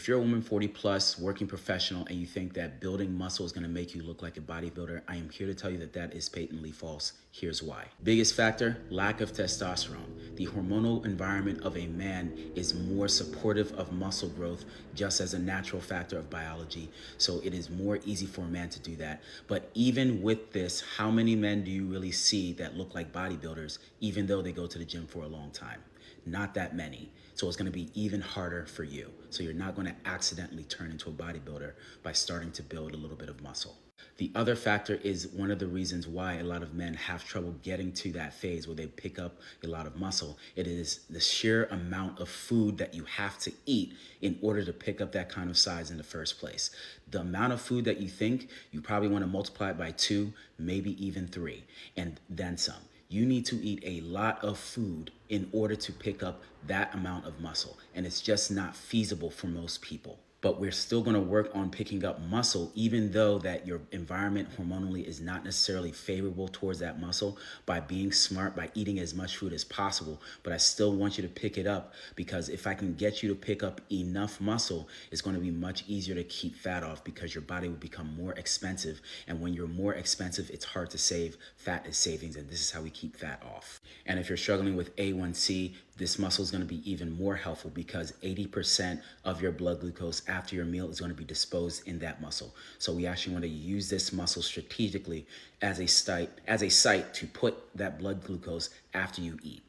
If you're a woman 40 plus, working professional, and you think that building muscle is going to make you look like a bodybuilder, I am here to tell you that that is patently false. Here's why. Biggest factor, lack of testosterone. The hormonal environment of a man is more supportive of muscle growth just as a natural factor of biology. So it is more easy for a man to do that. But even with this, how many men do you really see that look like bodybuilders, even though they go to the gym for a long time? Not that many. So it's going to be even harder for you. So you're not going to accidentally turn into a bodybuilder by starting to build a little bit of muscle. The other factor is one of the reasons why a lot of men have trouble getting to that phase where they pick up a lot of muscle. It is the sheer amount of food that you have to eat in order to pick up that kind of size in the first place. The amount of food that you think, you probably want to multiply it by 2, maybe even 3, and then some. You need to eat a lot of food in order to pick up that amount of muscle. And it's just not feasible for most people. But we're still going to work on picking up muscle, even though that your environment hormonally is not necessarily favorable towards that muscle, by being smart, by eating as much food as possible. But I still want you to pick it up, because if I can get you to pick up enough muscle, it's going to be much easier to keep fat off, because your body will become more expensive. And when you're more expensive, it's hard to save. Fat is savings, and this is how we keep fat off. And if you're struggling with A1C, this muscle is going to be even more helpful, because 80% of your blood glucose after your meal is going to be disposed in that muscle. So we actually want to use this muscle strategically as a site to put that blood glucose after you eat.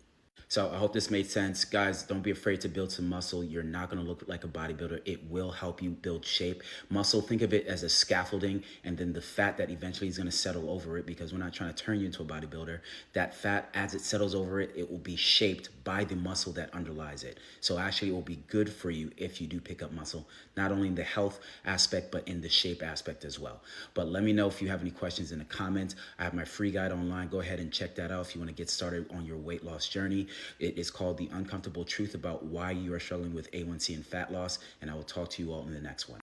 So I hope this made sense. Guys, don't be afraid to build some muscle. You're not going to look like a bodybuilder. It will help you build shape. Muscle, think of it as a scaffolding, and then the fat that eventually is going to settle over it, because we're not trying to turn you into a bodybuilder. That fat, as it settles over it, it will be shaped by the muscle that underlies it. So actually, it will be good for you if you do pick up muscle, not only in the health aspect, but in the shape aspect as well. But let me know if you have any questions in the comments. I have my free guide online. Go ahead and check that out if you want to get started on your weight loss journey. It is called The Uncomfortable Truth About Why You Are Struggling with A1C and Fat Loss, and I will talk to you all in the next one.